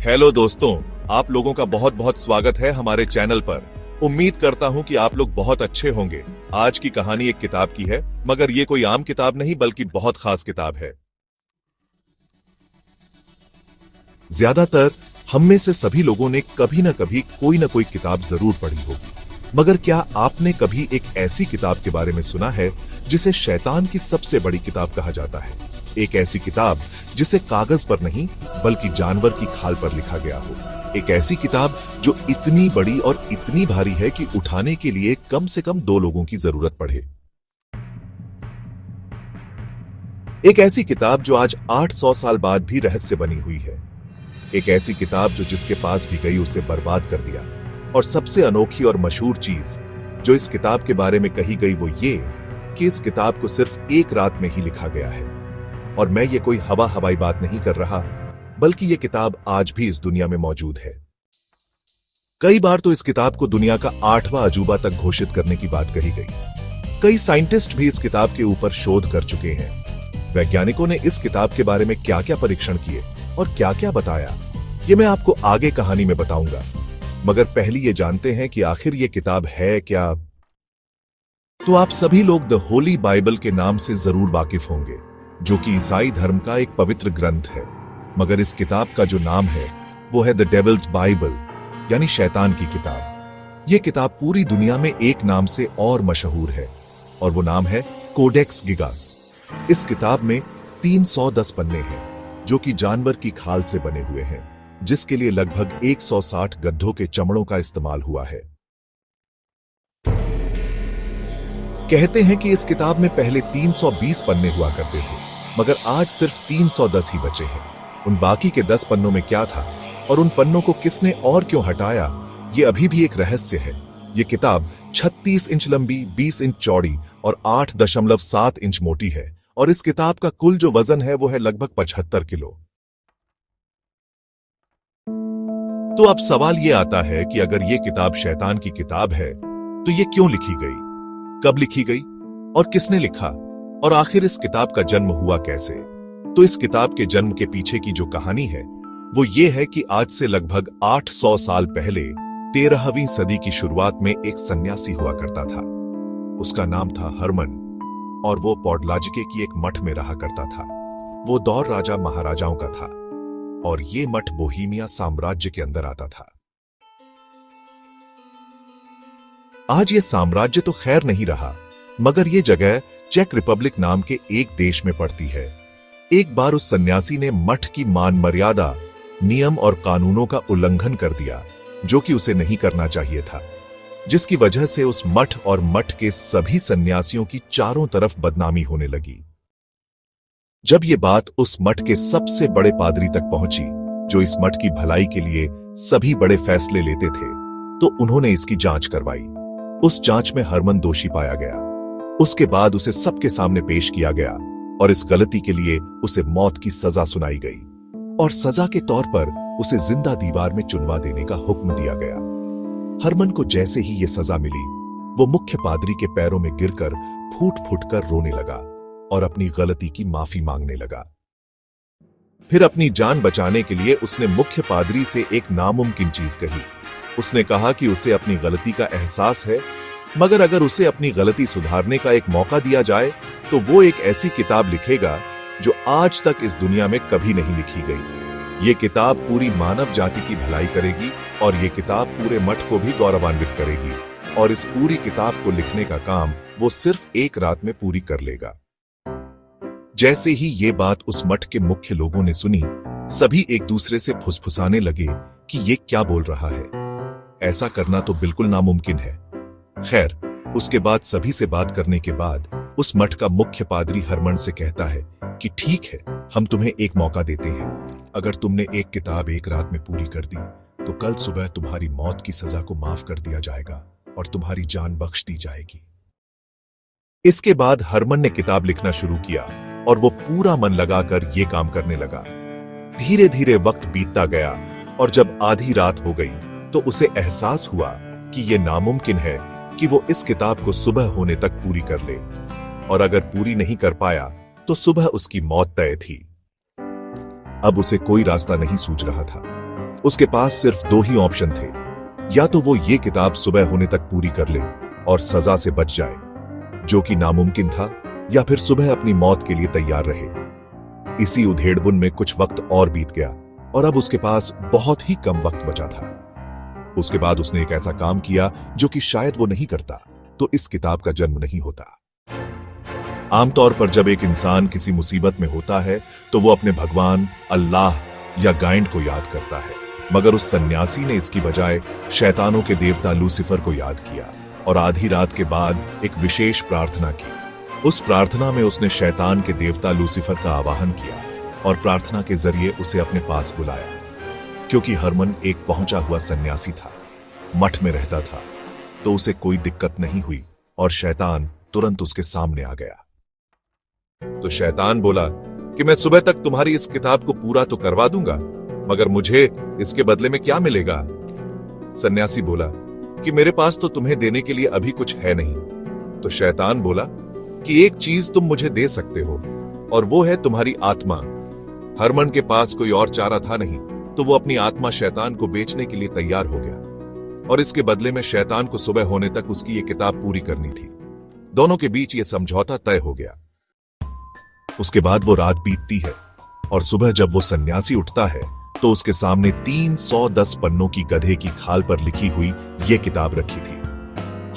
Hello दोस्तों, आप लोगों का बहुत बहुत स्वागत है हमारे चैनल पर। उम्मीद करता हूं कि आप लोग बहुत अच्छे होंगे। आज की कहानी एक किताब की है, मगर ये कोई आम किताब नहीं बल्कि बहुत खास किताब है। ज्यादातर हम में से सभी लोगों ने कभी न कभी कोई न कोई किताब जरूर पढ़ी होगी, मगर क्या आपने कभी एक ऐसी किताब के बारे में सुना है जिसे शैतान की सबसे बड़ी किताब कहा जाता है? एक ऐसी किताब जिसे कागज पर नहीं बल्कि जानवर की खाल पर लिखा गया हो। एक ऐसी किताब जो इतनी बड़ी और इतनी भारी है कि उठाने के लिए कम से कम 2 लोगों की जरूरत पड़े। एक ऐसी किताब जो आज 800 साल बाद भी रहस्य बनी हुई है। एक ऐसी किताब जो जिसके पास भी गई उसे बर्बाद कर दिया। और सबसे अनोखी और मशहूर चीज जो इस किताब के बारे में कही गई वो ये कि इस किताब को सिर्फ एक रात में ही लिखा गया है। और मैं ये कोई हवाई बात नहीं कर रहा, बल्कि ये किताब आज भी इस दुनिया में मौजूद है। कई बार तो इस किताब को दुनिया का 8वां अजूबा तक घोषित करने की बात कही गई। कई साइंटिस्ट भी इस किताब के ऊपर शोध कर चुके हैं। वैज्ञानिकों ने इस किताब के बारे में क्या-क्या परीक्षण किए और क्या-क्या बताया, ये मैं आपको आगे कहानी में बताऊंगा। मगर पहले ये जानते हैं कि आखिर ये किताब है क्या। तो आप सभी लोग द होली बाइबल के नाम से जरूर वाकिफ होंगे, जो कि ईसाई धर्म का एक पवित्र ग्रंथ है। मगर इस किताब का जो नाम है वो है द डेविल्स बाइबल, यानी शैतान की किताब। यह किताब पूरी दुनिया में एक नाम से और मशहूर है, और वो नाम है कोडेक्स गिगास। इस किताब में 310 पन्ने हैं, जो कि जानवर की खाल से बने हुए हैं, जिसके लिए लगभग 160 गड्ढों के चमड़ों का इस्तेमाल हुआ है। कहते हैं कि इस किताब में पहले 320 पन्ने हुआ करते थे, मगर आज सिर्फ 310 ही बचे हैं। उन बाकी के 10 पन्नों में क्या था और उन पन्नों को किसने और क्यों हटाया, ये अभी भी एक रहस्य है। ये किताब 36 इंच लंबी, 20 इंच चौड़ी और 8.7 इंच मोटी है, और इस किताब का कुल जो वजन है वो है लगभग 75 किलो। तो अब सवाल ये आता है कि अगर ये किताब शैतान की किताब है तो ये क्यों लिखी गई, कब लिखी गई और किसने लिखा, और आखिर इस किताब का जन्म हुआ कैसे? तो इस किताब के जन्म के पीछे की जो कहानी है वो ये है कि आज से लगभग 800 साल पहले 13वीं सदी की शुरुआत में एक सन्यासी हुआ करता था। उसका नाम था हरमन, और वो पौडलाजिके की एक मठ में रहा करता था। वो दौर राजा महाराजाओं का था, और ये मठ बोहीमिया साम्राज्य के अंदर आता था। आज ये साम्राज्य तो खैर नहीं रहा, मगर ये जगह चेक रिपब्लिक नाम के एक देश में पड़ती है। एक बार उस सन्यासी ने मठ की मान मर्यादा, नियम और कानूनों का उल्लंघन कर दिया, जो कि उसे नहीं करना चाहिए था, जिसकी वजह से उस मठ और मठ के सभी सन्यासियों की चारों तरफ बदनामी होने लगी। जब ये बात उस मठ के सबसे बड़े पादरी तक पहुंची, जो इस मठ की भलाई के लिए सभी बड़े फैसले लेते थे, तो उन्होंने इसकी जांच करवाई। उस जांच में हरमन दोषी पाया गया। उसके बाद उसे सबके सामने पेश किया गया, और इस गलती के लिए उसे मौत की सजा सुनाई गई, और सजा के तौर पर उसे जिंदा दीवार में चुनवा देने का हुक्म दिया गया। हरमन को जैसे ही ये सजा मिली, वो मुख्य पादरी के पैरों में गिरकर फूट फूट कर रोने लगा और अपनी गलती की माफी मांगने लगा। फिर अपनी जान बचाने के लिए उसने मुख्य पादरी से एक नामुमकिन चीज कही। उसने कहा कि उसे अपनी गलती का एहसास है, मगर अगर उसे अपनी गलती सुधारने का एक मौका दिया जाए तो वो एक ऐसी किताब लिखेगा जो आज तक इस दुनिया में कभी नहीं लिखी गई। ये किताब पूरी मानव जाति की भलाई करेगी, और ये किताब पूरे मठ को भी गौरवान्वित करेगी, और इस पूरी किताब को लिखने का काम वो सिर्फ एक रात में पूरी कर लेगा। जैसे ही ये बात उस मठ के मुख्य लोगों ने सुनी, सभी एक दूसरे से फुसफुसाने लगे कि ये क्या बोल रहा है, ऐसा करना तो बिल्कुल नामुमकिन है। खैर, उसके बाद सभी से बात करने के बाद उस मठ का मुख्य पादरी हरमन से कहता है कि ठीक है, हम तुम्हें एक मौका देते हैं। अगर तुमने एक किताब एक रात में पूरी कर दी तो कल सुबह तुम्हारी मौत की सजा को माफ कर दिया जाएगा और तुम्हारी जान बख्श दी जाएगी। इसके बाद हरमन ने किताब लिखना शुरू किया, और वो पूरा मन लगाकर ये काम करने लगा। धीरे धीरे वक्त बीतता गया, और जब आधी रात हो गई तो उसे एहसास हुआ कि यह नामुमकिन है कि वो इस किताब को सुबह होने तक पूरी कर ले, और अगर पूरी नहीं कर पाया तो सुबह उसकी मौत तय थी। अब उसे कोई रास्ता नहीं सूझ रहा था। उसके पास सिर्फ दो ही ऑप्शन थे, या तो वो ये किताब सुबह होने तक पूरी कर ले और सजा से बच जाए, जो कि नामुमकिन था, या फिर सुबह अपनी मौत के लिए तैयार रहे। इसी उधेड़बुन में कुछ वक्त और बीत गया और अब उसके पास बहुत ही कम वक्त बचा था। उसके बाद उसने एक ऐसा काम किया जो कि शायद वो नहीं करता तो इस किताब का जन्म नहीं होता। आमतौर पर जब एक इंसान किसी मुसीबत में होता है तो वो अपने भगवान, अल्लाह या गाइड को याद करता है, मगर उस सन्यासी ने इसकी बजाय शैतानों के देवता लूसीफर को याद किया और आधी रात के बाद एक विशेष प्रार्थना की। उस प्रार्थना में उसने शैतान के देवता लूसीफर का आवाहन किया और प्रार्थना के जरिए उसे अपने पास बुलाया। क्योंकि हरमन एक पहुंचा हुआ सन्यासी था, मठ में रहता था, तो उसे कोई दिक्कत नहीं हुई और शैतान तुरंत उसके सामने आ गया। तो शैतान बोला कि मैं सुबह तक तुम्हारी इस किताब को पूरा तो करवा दूंगा, मगर मुझे इसके बदले में क्या मिलेगा? सन्यासी बोला कि मेरे पास तो तुम्हें देने के लिए अभी कुछ है नहीं। तो शैतान बोला कि एक चीज तुम मुझे दे सकते हो और वो है तुम्हारी आत्मा। हरमन के पास कोई और चारा था नहीं, तो वो अपनी आत्मा शैतान को बेचने के लिए तैयार हो गया और इसके बदले में शैतान को सुबह होने तक उसकी ये किताब पूरी करनी थी। दोनों के बीच ये समझौता तय हो गया। उसके बाद वो रात बीतती है और सुबह जब वो सन्यासी उठता है तो उसके सामने 310 पन्नों की गधे की खाल पर लिखी हुई ये किताब रखी थी।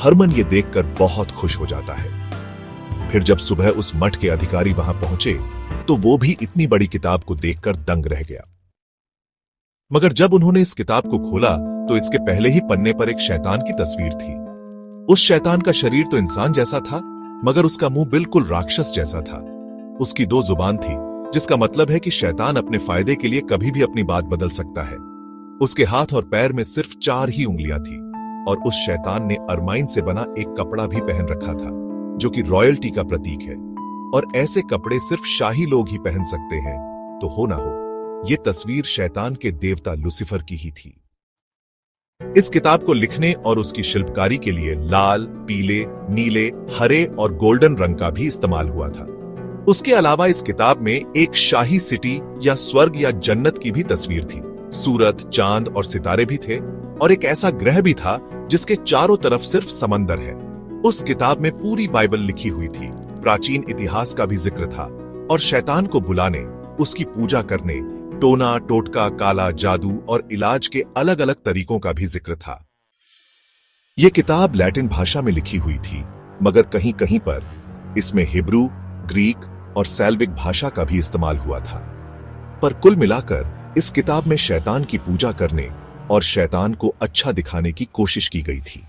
हरमन ये देखकर बहुत खुश हो जाता है। फिर जब सुबह उस मठ के अधिकारी वहां पहुंचे तो वो भी इतनी बड़ी किताब को देखकर दंग रह गया। मगर जब उन्होंने इस किताब को खोला तो इसके पहले ही पन्ने पर एक शैतान की तस्वीर थी। उस शैतान का शरीर तो इंसान जैसा था, मगर उसका मुंह बिल्कुल राक्षस जैसा था। उसकी 2 जुबान थी, जिसका मतलब है कि शैतान अपने फायदे के लिए कभी भी अपनी बात बदल सकता है। उसके हाथ और पैर में सिर्फ 4 ही उंगलियां थी और उस शैतान ने अरमाइन से बना एक कपड़ा भी पहन रखा था, जो कि रॉयल्टी का प्रतीक है और ऐसे कपड़े सिर्फ शाही लोग ही पहन सकते हैं। तो हो ना हो, ये तस्वीर शैतान के देवता लूसीफर की ही थी। इस किताब को लिखने और उसकी शिल्पकारी के लिए लाल, पीले, नीले, हरे और गोल्डन रंग का भी इस्तेमाल हुआ था। उसके अलावा इस किताब में एक शाही सिटी या स्वर्ग या जन्नत की भी तस्वीर थी। सूरज, चांद और सितारे भी थे और एक ऐसा ग्रह भी था जिसके चारों तरफ सिर्फ समंदर है। उस किताब में पूरी बाइबल लिखी हुई थी, प्राचीन इतिहास का भी जिक्र था और शैतान को बुलाने, उसकी पूजा करने, टोना, टोटका, काला जादू और इलाज के अलग अलग तरीकों का भी जिक्र था। यह किताब लैटिन भाषा में लिखी हुई थी, मगर कहीं कहीं पर इसमें हिब्रू, ग्रीक और सैल्विक भाषा का भी इस्तेमाल हुआ था। पर कुल मिलाकर इस किताब में शैतान की पूजा करने और शैतान को अच्छा दिखाने की कोशिश की गई थी।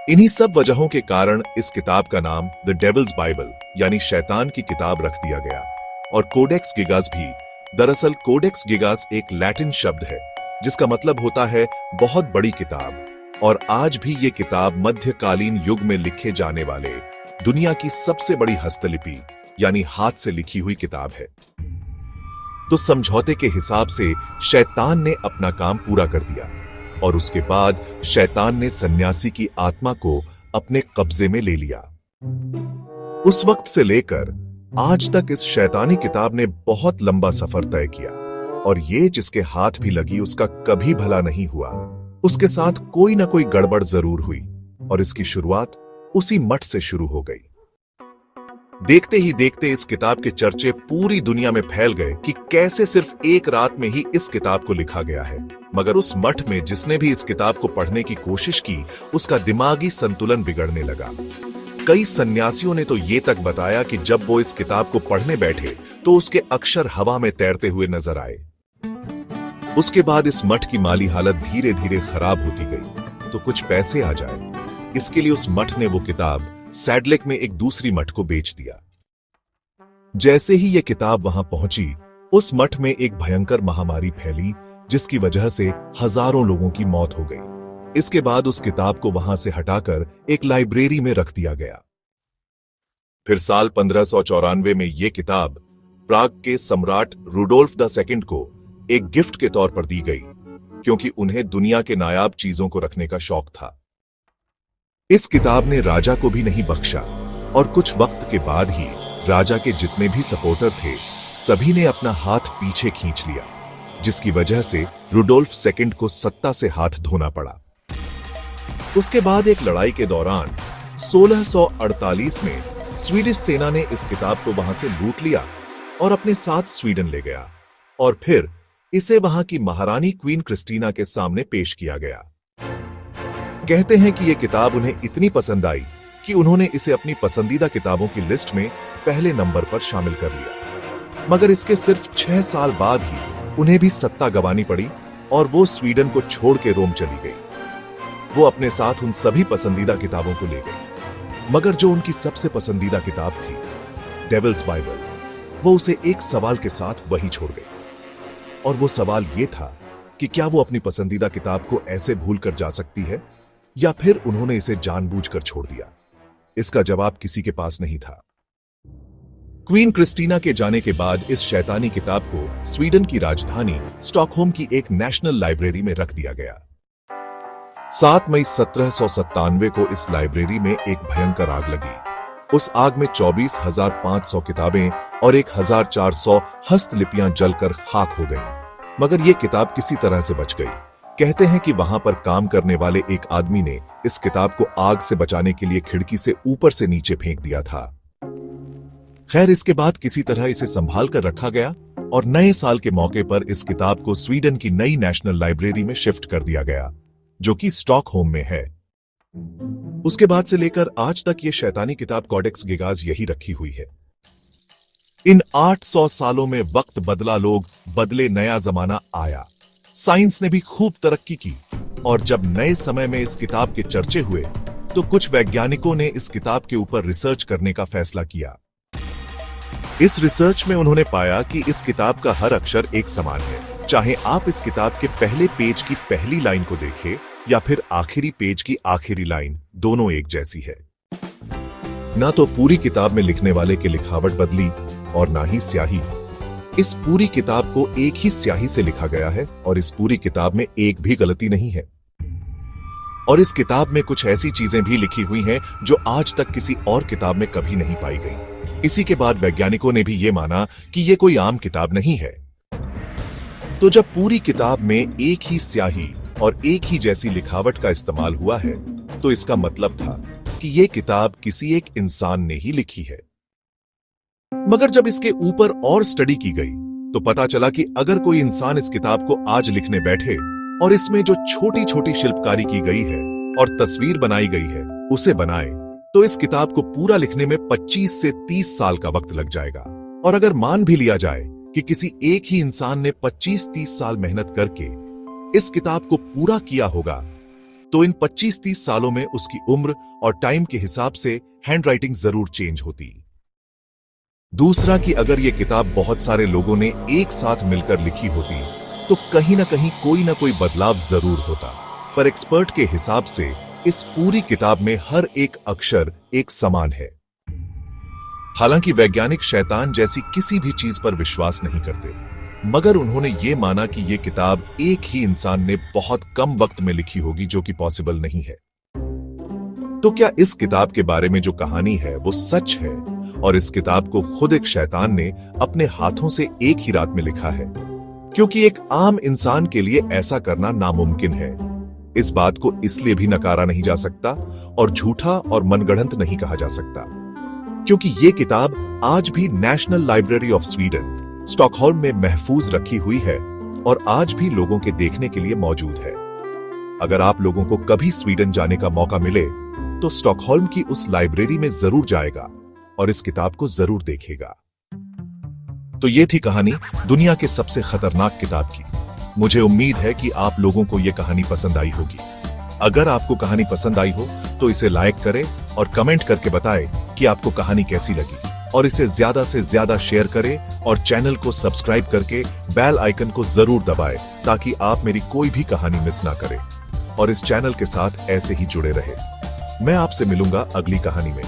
इन्हीं सब वजहों के कारण इस किताब का नाम द डेविल्स बाइबल यानी शैतान की किताब रख दिया गया। और कोडेक्स गिगास भी, दरअसल कोडेक्स गिगास एक लैटिन शब्द है जिसका मतलब होता है बहुत बड़ी किताब, और आज भी ये किताब मध्यकालीन युग में लिखे जाने वाले दुनिया की सबसे बड़ी हस्तलिपि यानी हाथ से लिखी हुई किताब है। तो समझौते के हिसाब से शैतान ने अपना काम पूरा कर दिया और उसके बाद शैतान ने सन्यासी की आत्मा को अपने कब्जे में ले लिया। उस वक्त से लेकर आज तक इस शैतानी किताब ने बहुत लंबा सफर तय किया और ये जिसके हाथ भी लगी उसका कभी भला नहीं हुआ। उसके साथ कोई ना कोई गड़बड़ जरूर हुई और इसकी शुरुआत उसी मठ से शुरू हो गई। देखते ही देखते इस किताब के चर्चे पूरी दुनिया में फैल गए कि कैसे सिर्फ एक रात में ही इस किताब को लिखा गया है। मगर उस मठ में जिसने भी इस किताब को पढ़ने की कोशिश की, उसका दिमागी संतुलन बिगड़ने लगा। कई सन्यासियों ने तो ये तक बताया कि जब वो इस किताब को पढ़ने बैठे तो उसके अक्षर हवा में तैरते हुए नजर आए। उसके बाद इस मठ की माली हालत धीरे धीरे खराब होती गई तो कुछ पैसे आ जाए, इसके लिए उस मठ ने वो किताब सैडलेक में एक दूसरी मठ को बेच दिया। जैसे ही ये किताब वहां पहुंची, उस मठ में एक भयंकर महामारी फैली जिसकी वजह से हजारों लोगों की मौत हो गई। इसके बाद उस किताब को वहां से हटाकर एक लाइब्रेरी में रख दिया गया। फिर साल 1594 में यह किताब प्राग के सम्राट रुडोल्फ II को एक गिफ्ट के तौर पर दी गई, क्योंकि उन्हें दुनिया के नायाब चीजों को रखने का शौक था। इस किताब ने राजा को भी नहीं बख्शा और कुछ वक्त के बाद ही राजा के जितने भी सपोर्टर थे, सभी ने अपना हाथ पीछे खींच लिया। जिसकी वजह से रुडोल्फ II को सत्ता से हाथ धोना पड़ा। उसके बाद एक लड़ाई के दौरान 1648 में स्वीडिश सेना ने इस किताब को वहां से लूट लिया और अपने साथ स्वीडन ले गया और फिर इसे वहां की महारानी क्वीन क्रिस्टीना के सामने पेश किया गया। कहते हैं कि यह किताब उन्हें इतनी पसंद आई कि उन्होंने इसे अपनी पसंदीदा किताबों की लिस्ट में पहले नंबर पर शामिल कर लिया। मगर इसके सिर्फ 6 साल बाद ही उन्हें भी सत्ता गंवानी पड़ी और वो स्वीडन को छोड़ के रोम चली गई। वो अपने साथ उन सभी पसंदीदा किताबों को ले गई, मगर जो उनकी सबसे पसंदीदा किताब थी, डेविल्स बाइबल, वो उसे एक सवाल के साथ वहीं छोड़ गई। और वो सवाल ये था कि क्या वो अपनी पसंदीदा किताब को ऐसे भूल कर जा सकती है या फिर उन्होंने इसे जानबूझकर छोड़ दिया। इसका जवाब किसी के पास नहीं था। क्वीन क्रिस्टीना के जाने के बाद इस शैतानी किताब को स्वीडन की राजधानी स्टॉकहोम की एक नेशनल लाइब्रेरी में रख दिया गया। 7 मई 1797 को इस लाइब्रेरी में एक भयंकर आग लगी। उस आग में 24,500 किताबें और 1,400 हस्तलिपियां जलकर खाक हो गईं। मगर यह किताब किसी तरह से बच गई। कहते हैं कि वहां पर काम करने वाले एक आदमी ने इस किताब को आग से बचाने के लिए खिड़की से ऊपर से नीचे फेंक दिया था। खैर, इसके बाद किसी तरह इसे संभाल कर रखा गया और नए साल के मौके पर इस किताब को स्वीडन की नई नेशनल लाइब्रेरी में शिफ्ट कर दिया गया, जो कि स्टॉकहोम में है। उसके बाद से लेकर आज तक ये शैतानी किताब कॉडेक्स गिगाज यही रखी हुई है। इन 800 सालों में वक्त बदला, लोग बदले, नया जमाना आया, साइंस ने भी खूब तरक्की की और जब नए समय में इस किताब के चर्चे हुए तो कुछ वैज्ञानिकों ने इस किताब के ऊपर रिसर्च करने का फैसला किया। इस रिसर्च में उन्होंने पाया कि इस किताब का हर अक्षर एक समान है, चाहे आप इस किताब के पहले पेज की पहली लाइन को देखें या फिर आखिरी पेज की आखिरी लाइन, दोनों एक जैसी है। ना तो पूरी किताब में लिखने वाले की लिखावट बदली और ना ही स्याही। इस पूरी किताब को एक ही स्याही से लिखा गया है और इस पूरी किताब में एक भी गलती नहीं है। और इस किताब में कुछ ऐसी चीजें भी लिखी हुई हैं जो आज तक किसी और किताब में कभी नहीं पाई गई। इसी के बाद वैज्ञानिकों ने भी यह माना कि यह कोई आम किताब नहीं है। तो जब पूरी किताब में एक ही स्याही और एक ही जैसी लिखावट का इस्तेमाल हुआ है तो इसका मतलब था कि यह किताब किसी एक इंसान ने ही लिखी है। मगर जब इसके ऊपर और स्टडी की गई तो पता चला कि अगर कोई इंसान इस किताब को आज लिखने बैठे और इसमें जो छोटी छोटी शिल्पकारी की गई है और तस्वीर बनाई गई है उसे बनाए तो इस किताब को पूरा लिखने में 25 से 30 साल का वक्त लग जाएगा। और अगर मान भी लिया जाए कि किसी एक ही इंसान ने 25-30 साल मेहनत करके इस किताब को पूरा किया होगा तो इन 25-30 सालों में उसकी उम्र और टाइम के हिसाब से हैंडराइटिंग जरूर चेंज होती। दूसरा कि अगर यह किताब बहुत सारे लोगों ने एक साथ मिलकर लिखी होती तो कहीं ना कहीं कोई ना कोई बदलाव जरूर होता। पर एक्सपर्ट के हिसाब से इस पूरी किताब में हर एक अक्षर एक समान है। हालांकि वैज्ञानिक शैतान जैसी किसी भी चीज पर विश्वास नहीं करते, मगर उन्होंने ये माना कि यह किताब एक ही इंसान ने बहुत कम वक्त में लिखी होगी, जो कि पॉसिबल नहीं है। तो क्या इस किताब के बारे में जो कहानी है वो सच है और इस किताब को खुद एक शैतान ने अपने हाथों से एक ही रात में लिखा है? क्योंकि एक आम इंसान के लिए ऐसा करना नामुमकिन है। इस बात को इसलिए भी नकारा नहीं जा सकता और झूठा और मनगढ़ंत नहीं कहा जा सकता, क्योंकि ये किताब आज भी national library of Sweden Stockholm में महफूज रखी हुई है और आज भी लोगों के देखने के लिए मौजूद है। अगर आप लोगों को कभी स्वीडन जाने का मौका मिले तो स्टॉकहोल्म की उस लाइब्रेरी में जरूर जाएगा और इस किताब को जरूर देखेगा। तो ये थी कहानी दुनिया के सबसे खतरनाक किताब की। मुझे उम्मीद है कि आप लोगों को यह कहानी पसंद आई होगी। अगर आपको कहानी पसंद आई हो तो इसे लाइक करें और कमेंट करके बताएं कि आपको कहानी कैसी लगी, और इसे ज्यादा से ज्यादा शेयर करें और चैनल को सब्सक्राइब करके बेल आइकन को जरूर दबाएं ताकि आप मेरी कोई भी कहानी मिस ना करें और इस चैनल के साथ ऐसे ही जुड़े रहे। मैं आपसे मिलूंगा अगली कहानी में।